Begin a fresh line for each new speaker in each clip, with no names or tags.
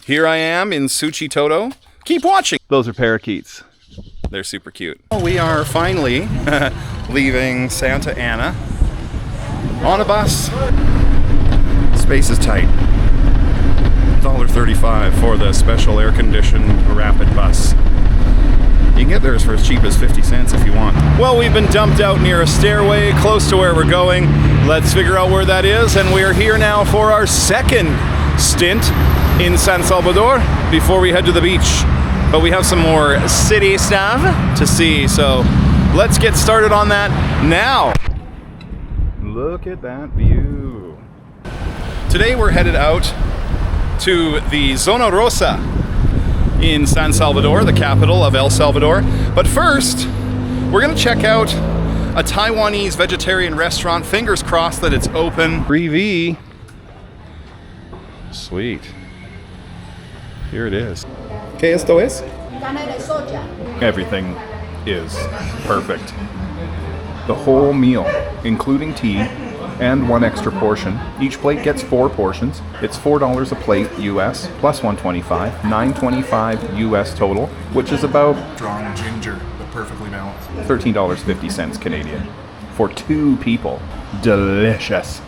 Here I am in Suchitoto. Keep watching. Those are parakeets. They're super cute. We are finally leaving Santa Ana on a bus. Space is tight. $1.35 for the special air-conditioned rapid bus. You can get theirs for as cheap as 50 cents if you want. Well, we've been dumped out near a stairway close to where we're going. Let's figure out where that is, and we're here now for our second stint in San Salvador before we head to the beach. But we have some more city stuff to see, so let's get started on that now. Look at that view. Today we're headed out to the Zona Rosa in San Salvador, the capital of El Salvador. But first, we're gonna check out a Taiwanese vegetarian restaurant. Fingers crossed that it's open. 3V. Sweet. Here it is. ¿Qué esto es? Everything is perfect. The whole meal, including tea and one extra portion. Each plate gets 4 portions. It's $4 a plate US, plus $1.25, $9.25 US total, which is about strong ginger, but perfectly balanced. $13.50 Canadian for 2 people. Delicious.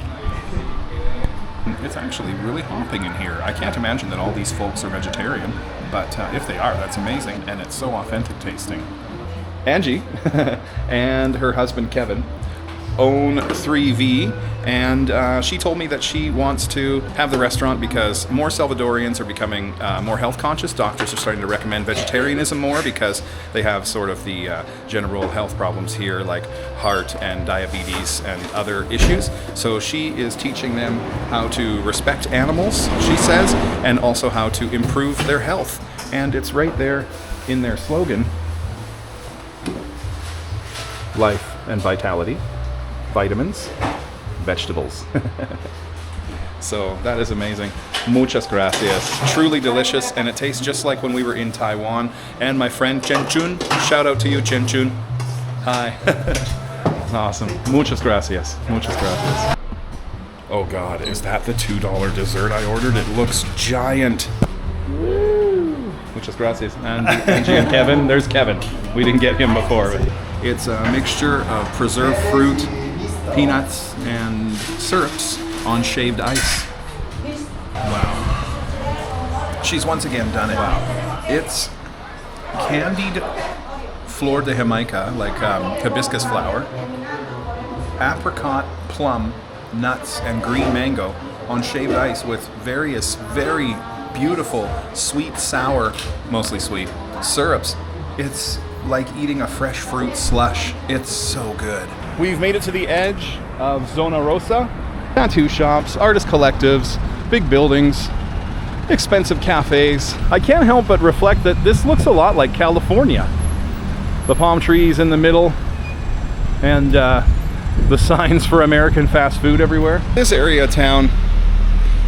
It's actually really hopping in here. I can't imagine that all these folks are vegetarian, but if they are, that's amazing, and it's so authentic tasting. Angie and her husband Kevin own 3V, and she told me that she wants to have the restaurant because more Salvadorians are becoming more health conscious. Doctors are starting to recommend vegetarianism more because they have sort of the general health problems here like heart and diabetes and other issues. So she is teaching them how to respect animals, she says, and also how to improve their health. And it's right there in their slogan: life and vitality. Vitamins, vegetables. So that is amazing. Muchas gracias. Truly delicious, and it tastes just like when we were in Taiwan. And my friend Chen Chun, shout out to you, Chen Chun. Hi. Awesome. Muchas gracias. Muchas gracias. Oh God, is that the $2 dessert I ordered? It looks giant. Woo. Muchas gracias. And Angie and Kevin. There's Kevin. We didn't get him before. But it's a mixture of preserved fruit, peanuts, and syrups on shaved ice. Wow. She's once again done it. Wow. It's candied flor de Jamaica, like hibiscus flower, apricot, plum, nuts, and green mango on shaved ice with various very beautiful sweet, sour, mostly sweet, syrups. It's like eating a fresh fruit slush. It's so good. We've made it to the edge of Zona Rosa. Tattoo shops, artist collectives, big buildings, expensive cafes. I can't help but reflect that this looks a lot like California. The palm trees in the middle and the signs for American fast food everywhere. This area of town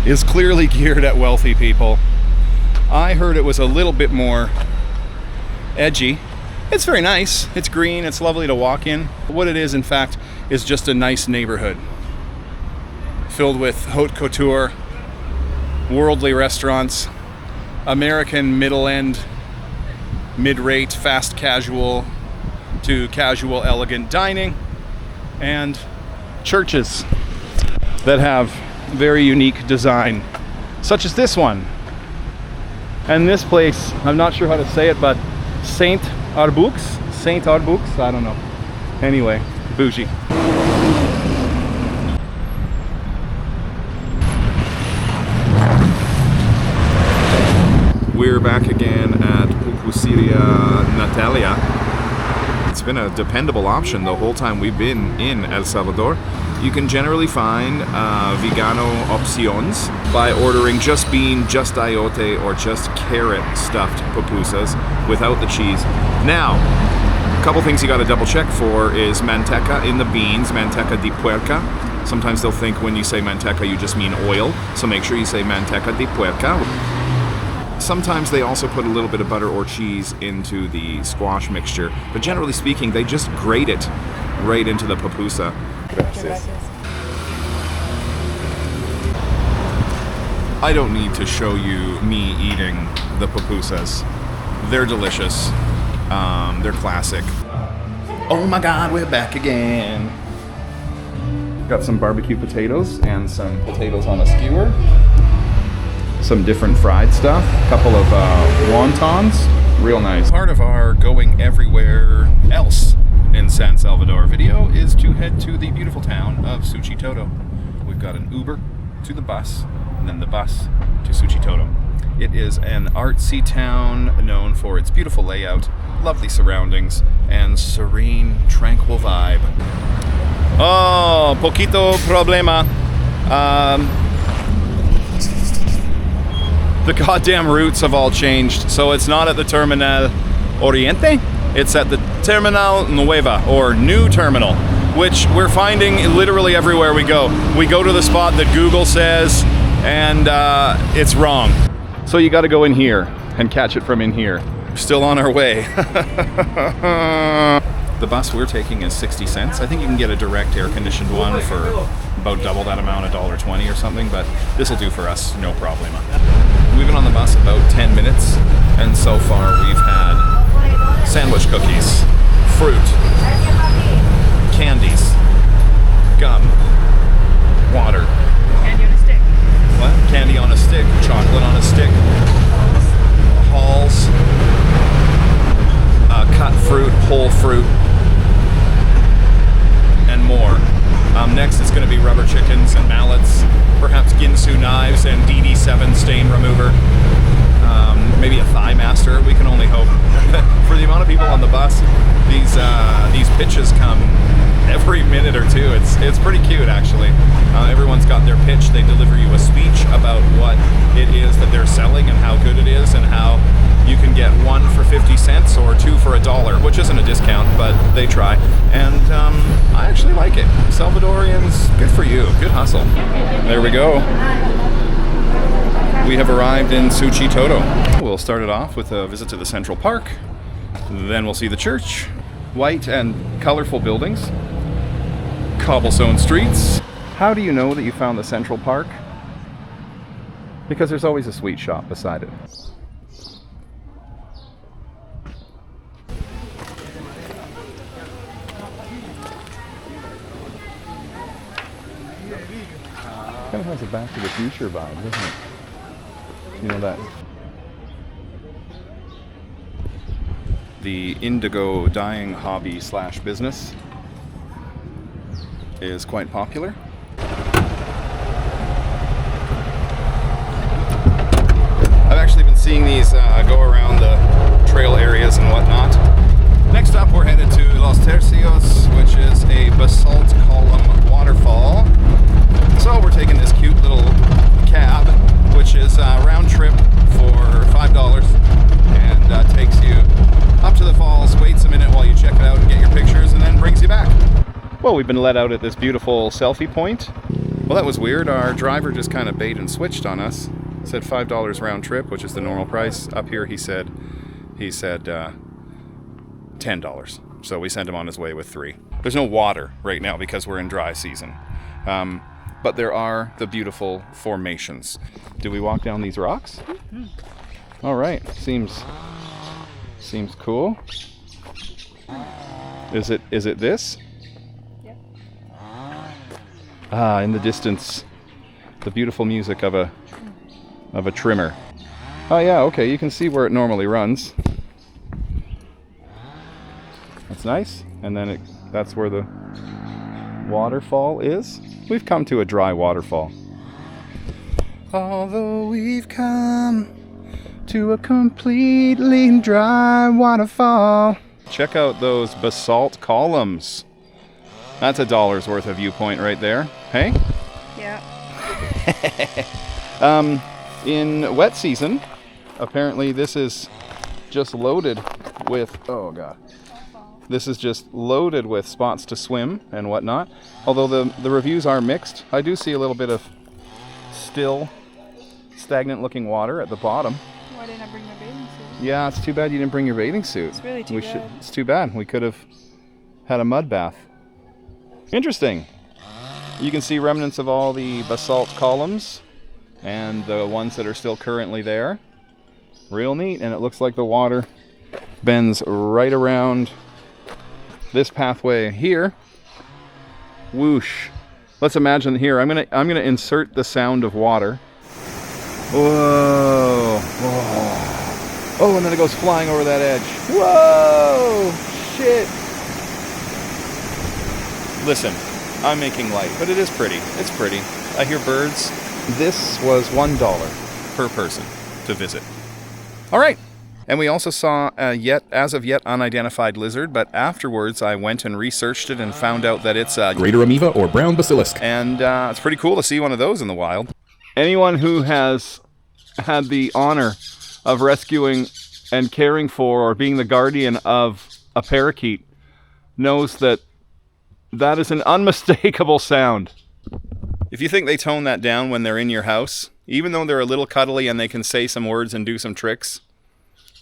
is clearly geared at wealthy people. I heard it was a little bit more edgy. It's very nice. It's green. It's lovely to walk in. What it is, in fact, is just a nice neighborhood filled with haute couture, worldly restaurants, American middle-end, mid-rate, fast casual to casual elegant dining, and churches that have very unique design, such as this one. And this place, I'm not sure how to say it, but Saint Arbux, I don't know. Anyway, bougie. We're back again at Pupuseria Natalia. It's been a dependable option the whole time we've been in El Salvador. You can generally find vegano opciones by ordering just bean, just ayote, or just carrot stuffed pupusas without the cheese. Now, a couple things you gotta double check for is manteca in the beans, manteca de puerca. Sometimes they'll think when you say manteca you just mean oil, so make sure you say manteca de puerca. Sometimes they also put a little bit of butter or cheese into the squash mixture, but generally speaking they just grate it right into the pupusa. Gracias. I don't need to show you me eating the pupusas. They're delicious. They're classic. Oh my God, we're back again. Got some barbecue potatoes and some potatoes on a skewer. Some different fried stuff. A couple of wontons. Real nice. Part of our going everywhere else in San Salvador video is to head to the beautiful town of Suchitoto. We've got an Uber to the bus, and then the bus to Suchitoto. It is an artsy town known for its beautiful layout, lovely surroundings, and serene, tranquil vibe. Oh, poquito problema. The goddamn routes have all changed, so it's not at the Terminal Oriente, it's at the Terminal Nueva, or New Terminal, which we're finding literally everywhere we go. We go to the spot that Google says, and it's wrong. So you gotta go in here and catch it from in here. We're still on our way. The bus we're taking is 60 cents. I think you can get a direct air-conditioned one for about double that amount, $1.20 or something, but this will do for us, no problema. We've been on the bus about 10 minutes, and so far we've had sandwich cookies, fruit, candies, gum, water.
Candy on a stick.
What? Candy on a stick, chocolate on a stick, halls, cut fruit, whole fruit, and more. Next it's going to be rubber chickens and mallets, perhaps Ginsu knives and DD7 stain remover, maybe a thigh master, we can only hope. For the amount of people on the bus, these pitches come every minute or two. It's pretty cute, actually. Everyone's got their pitch. They deliver you a speech about what it is that they're selling and how good it is and how you can get one for 50 cents or two for $1, which isn't a discount, but they try. And I actually like it. Salvadorians, good for you. Good hustle. There we go. We have arrived in Suchitoto. We'll start it off with a visit to the Central Park. Then we'll see the church. White and colorful buildings. Cobblestone streets. How do you know that you found the Central Park? Because there's always a sweet shop beside it. Kind of has a Back to the Future vibe, doesn't it? You know that? The indigo dyeing hobby / business is quite popular. I've actually been seeing these go around the trail areas and whatnot. Next up, we're headed to Los Tercios, which is a basalt column waterfall. So we're taking this cute little cab, which is a round trip for $5, and takes you up to the falls, waits a minute while you check it out and get your pictures, and then brings you back. Well, we've been let out at this beautiful selfie point. Well, that was weird. Our driver just kind of bait and switched on us. Said $5 round trip, which is the normal price. Up here he said $10. So we sent him on his way with 3. There's no water right now because we're in dry season. But there are the beautiful formations. Do we walk down these rocks? Mm-hmm. All right, seems cool. Is it this?
Yep.
In the distance, the beautiful music of a trimmer. Oh yeah, okay, you can see where it normally runs. That's nice. And then that's where the waterfall is. We've come to a dry waterfall. Although we've come to a completely dry waterfall. Check out those basalt columns. That's $1's worth of viewpoint right there. Hey?
Yeah.
In wet season, apparently this is just loaded with, oh god. This is just loaded with spots to swim and whatnot. Although the reviews are mixed. I do see a little bit of still, stagnant looking water at the bottom.
Why didn't I bring my bathing suit?
Yeah, it's too bad you didn't bring your bathing suit.
It's really too bad.
It's too bad. We could have had a mud bath. Interesting. You can see remnants of all the basalt columns and the ones that are still currently there. real neat. And it looks like the water bends right around this pathway here. Whoosh. Let's imagine here. I'm gonna insert the sound of water. Whoa. Whoa. Oh, and then it goes flying over that edge. Whoa! Shit. Listen, I'm making light, but it is pretty. It's pretty. I hear birds. This was $1 per person to visit. All right. And we also saw as of yet unidentified lizard, but afterwards I went and researched it and found out that it's
greater amoeba or brown basilisk.
And it's pretty cool to see one of those in the wild. Anyone who has had the honor of rescuing and caring for or being the guardian of a parakeet knows that that is an unmistakable sound. If you think they tone that down when they're in your house, even though they're a little cuddly and they can say some words and do some tricks,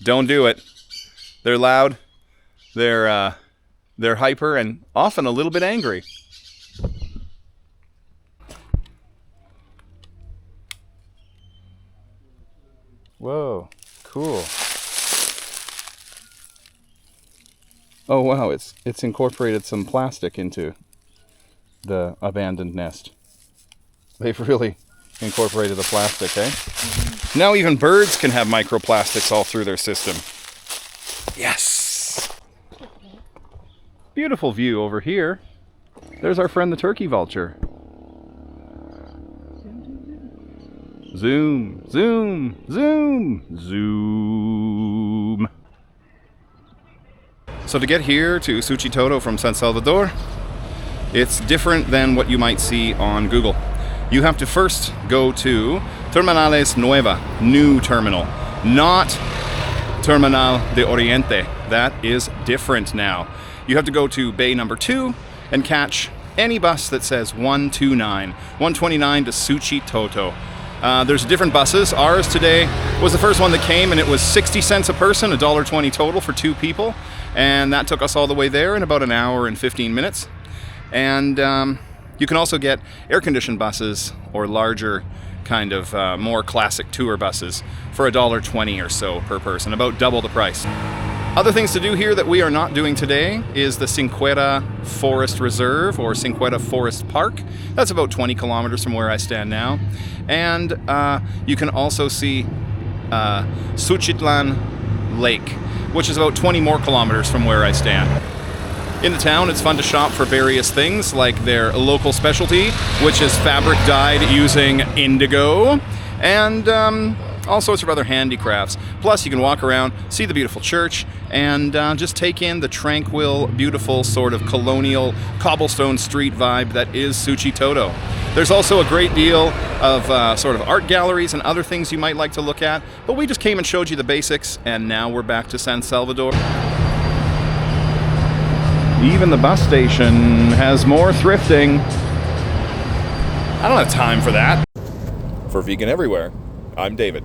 don't do it. They're loud, they're hyper, and often a little bit angry. Whoa, cool. Oh wow, it's incorporated some plastic into the abandoned nest. They've really incorporated the plastic, eh? Now even birds can have microplastics all through their system. Yes! Beautiful view over here. There's our friend the turkey vulture. Zoom, zoom, zoom, zoom. So to get here to Suchitoto from San Salvador, it's different than what you might see on Google. You have to first go to Terminales Nueva, new terminal, not Terminal de Oriente. That is different now. You have to go to bay number 2 and catch any bus that says 129 to Suchitoto. There's different buses. Ours today was the first one that came, and it was 60 cents a person, $1.20 total for 2 people. And that took us all the way there in about an hour and 15 minutes. And you can also get air-conditioned buses or larger kind of more classic tour buses for $1.20 or so per person, about double the price. Other things to do here that we are not doing today is the Cinqueta Forest Reserve or Cinqueta Forest Park. That's about 20 kilometers from where I stand now. And you can also see Suchitlan Lake, which is about 20 more kilometers from where I stand. In the town, it's fun to shop for various things like their local specialty, which is fabric dyed using indigo, and all sorts of other handicrafts. Plus, you can walk around, see the beautiful church, and just take in the tranquil, beautiful sort of colonial cobblestone street vibe that is Suchitoto. There's also a great deal of sort of art galleries and other things you might like to look at, but we just came and showed you the basics, and now we're back to San Salvador. Even the bus station has more thrifting. I don't have time for that. For Vegan Everywhere, I'm David.